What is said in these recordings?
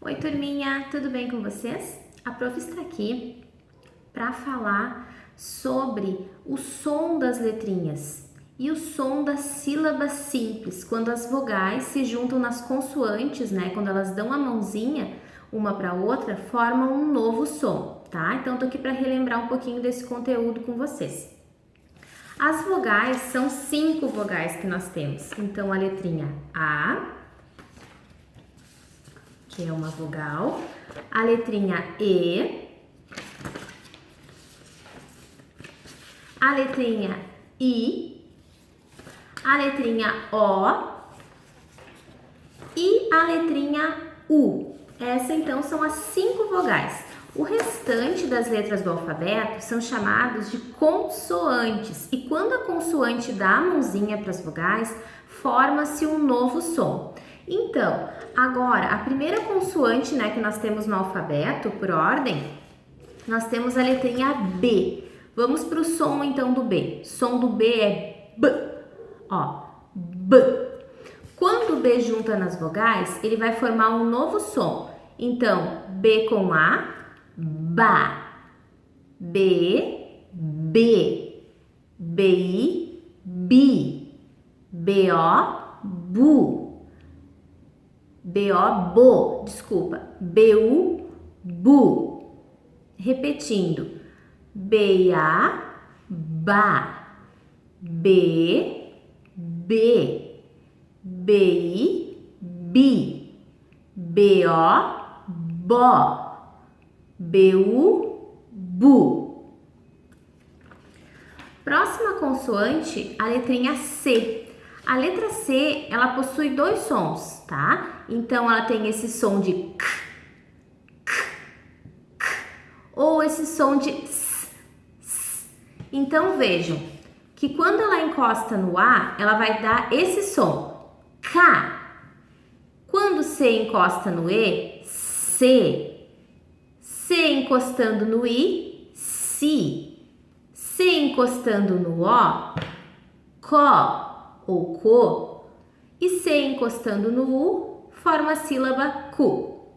Oi, turminha, tudo bem com vocês? A prof está aqui para falar sobre o som das letrinhas e o som das sílabas simples, quando as vogais se juntam nas consoantes, né? Quando elas dão a mãozinha uma para outra, formam um novo som, tá? Então, tô aqui para relembrar um pouquinho desse conteúdo com vocês. As vogais são 5 vogais que nós temos. Então, a letrinha A, que é uma vogal, a letrinha E, a letrinha I, a letrinha O e a letrinha U. Essas então são as 5 vogais. O restante das letras do alfabeto são chamados de consoantes. E quando a consoante dá a mãozinha para as vogais, forma-se um novo som. Então, agora, a primeira consoante, né, que nós temos no alfabeto, por ordem, nós temos a letrinha B. Vamos para o som, então, do B. Som do B é B. Ó, B. Quando o B junta nas vogais, ele vai formar um novo som. Então, B com A, ba. B, B. BI, bi. BO, bu. BO, bo, desculpa. BU, bu. Repetindo. BA, ba. B, B. BI, bi. BO, bo. BU, bu. Próxima consoante, a letrinha C. A letra C, ela possui 2 sons, tá? Então, ela tem esse som de k, k, k, ou esse som de s, s. Então, vejam que quando ela encosta no A, ela vai dar esse som, K. Quando C encosta no E, C. C encostando no I, si. C encostando no O, có ou co, e C encostando no U, forma a sílaba cu.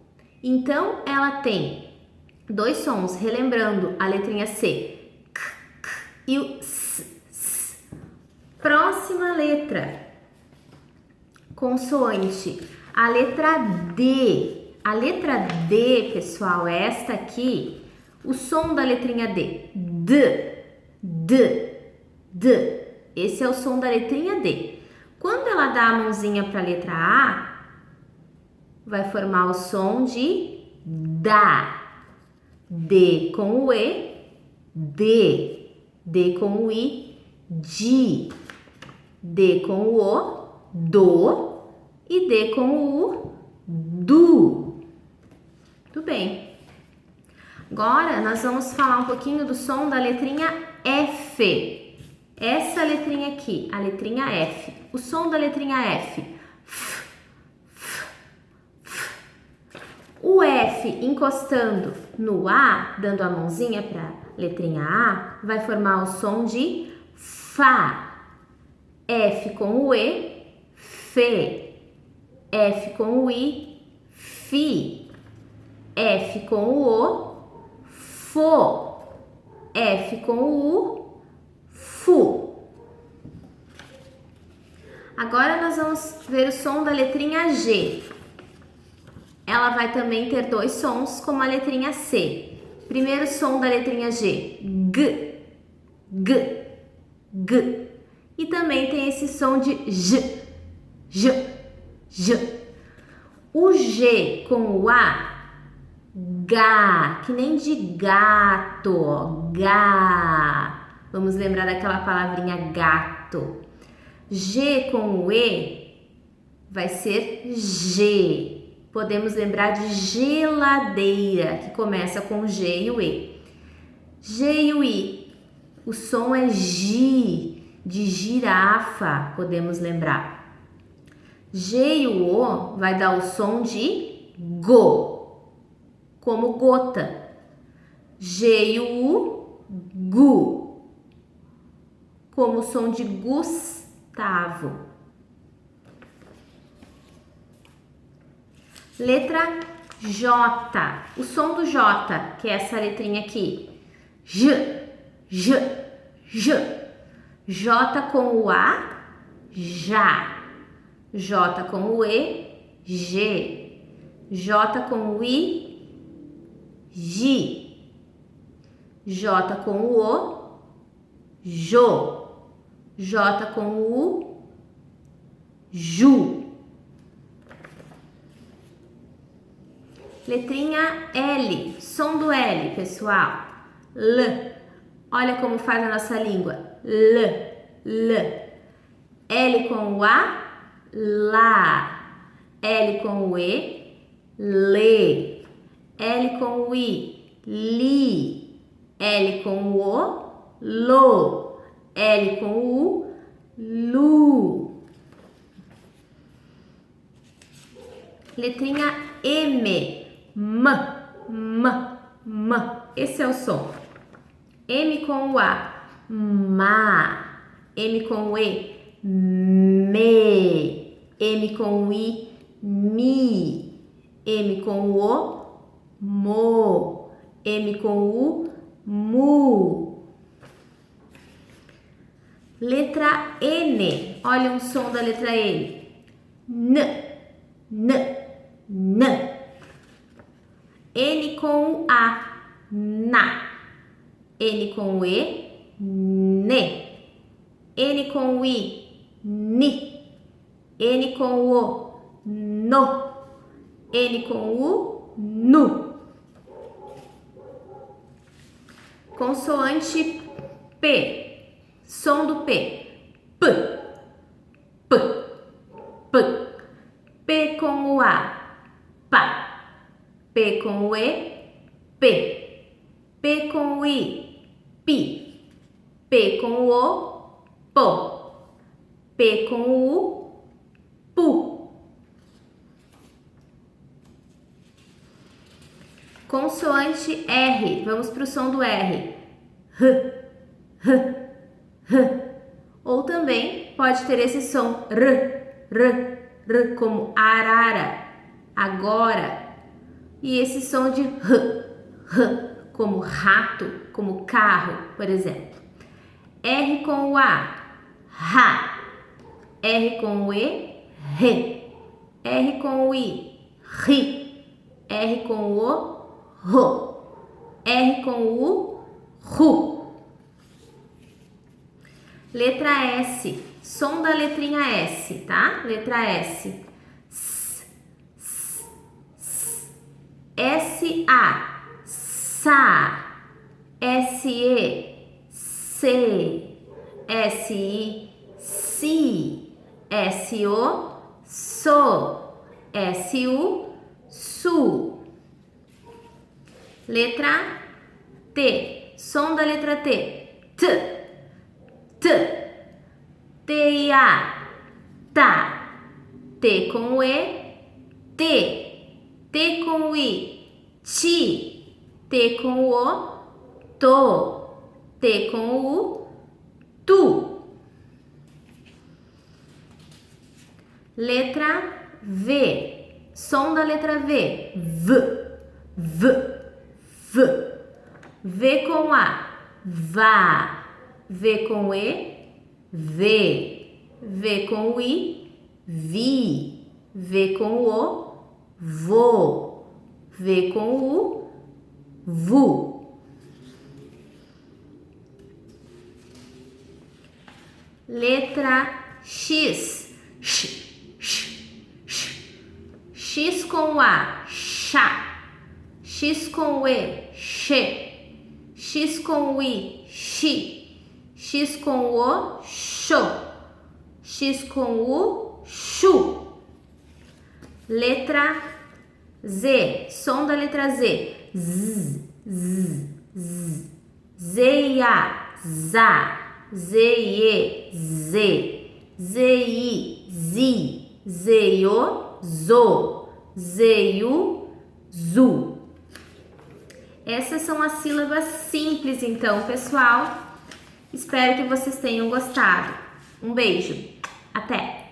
Então, ela tem 2 sons, relembrando a letrinha C, k, k, e o s, s. Próxima letra, consoante, a letra D. A letra D, pessoal, é esta aqui, o som da letrinha D, D, D, D. Esse é o som da letrinha D. Quando ela dá a mãozinha para a letra A, vai formar o som de dá. D com o E, D. D com o I, di. D com o O, do. E D com o U, du. Tudo bem. Agora, nós vamos falar um pouquinho do som da letrinha F. Essa letrinha aqui, a letrinha F. O som da letrinha F. F, f, f. O F encostando no A, dando a mãozinha para a letrinha A, vai formar o som de Fá. F com o E, Fê. F com o I, Fi. F com o O, Fo. F com o U, Fu. Agora nós vamos ver o som da letrinha G. Ela vai também ter 2 sons, como a letrinha C. Primeiro som da letrinha G, G, G, G. E também tem esse som de J, J, J. O G com o A, Gá, que nem de gato, ó, Gá. Vamos lembrar daquela palavrinha gato. G com o E vai ser G. Podemos lembrar de geladeira, que começa com G e o E. G e o I, o som é Gi, de girafa, podemos lembrar. G e o O vai dar o som de Go, como gota. G e o U, Gu, como o som de Gustavo. Letra J. O som do J, que é essa letrinha aqui. J, J, J. J com o A, já. J com o E, G. J com o I, Gi. J com o O, Jo. J com o U, Ju. Letrinha L, som do L, pessoal. L. Olha como faz a nossa língua. L, L. L com o A, lá. L com o E, lê. L com o I, li. L com o O, lo. L com o U, lu. Letrinha M, M, M. Esse é o som. M com o A, ma. M com o E, me. M com o I, mi. M com o O, mo. M com o U, mu. Letra N. Olha o som da letra N. N, N, N. N com o A, na. N com o E, ne. N com o I, ni. N com o O, no. N com o U, nu. Consoante P. Som do P. P, P, P. P com o A, pá. P com o E, P. P com o I, pi. P com o O, pô. P com o U, pu. Consoante R. Vamos para o som do R. R, R, R. Ou também pode ter esse som R, R, R, como arara, agora. E esse som de R, R, como rato, como carro, por exemplo. R com o A, ra. R com o E, re. R com o I, ri. R com o O, ro. R com o U, ru. Letra S, som da letrinha S, tá? Letra S. S, S, S. S-A, sa. S-E, se. S-I, si. S-O, so. S-U, su. Letra T, som da letra T. T. T, T-I-A, tá. T com o E, T. T com o I, ti. T com o O, to. T com o U, tu. Letra V, som da letra V. V, V, V. V com A, vá. V com o E, vê. V com o I, vi. V com o O, vô. V com o U, vu. Letra X. X, X, X. X com o A, chá. X com o E, che. X com o I, xi. X com o O, xô. X com o U, chu. Letra Z, som da letra Z. Z, Z, Z. Z-I-A, zá. Z-I-E, zê. Z-I, zi. Z-I-O, zo. Z-I-U, zu. Essas são as sílabas simples, então, pessoal. Espero que vocês tenham gostado. Um beijo. Até!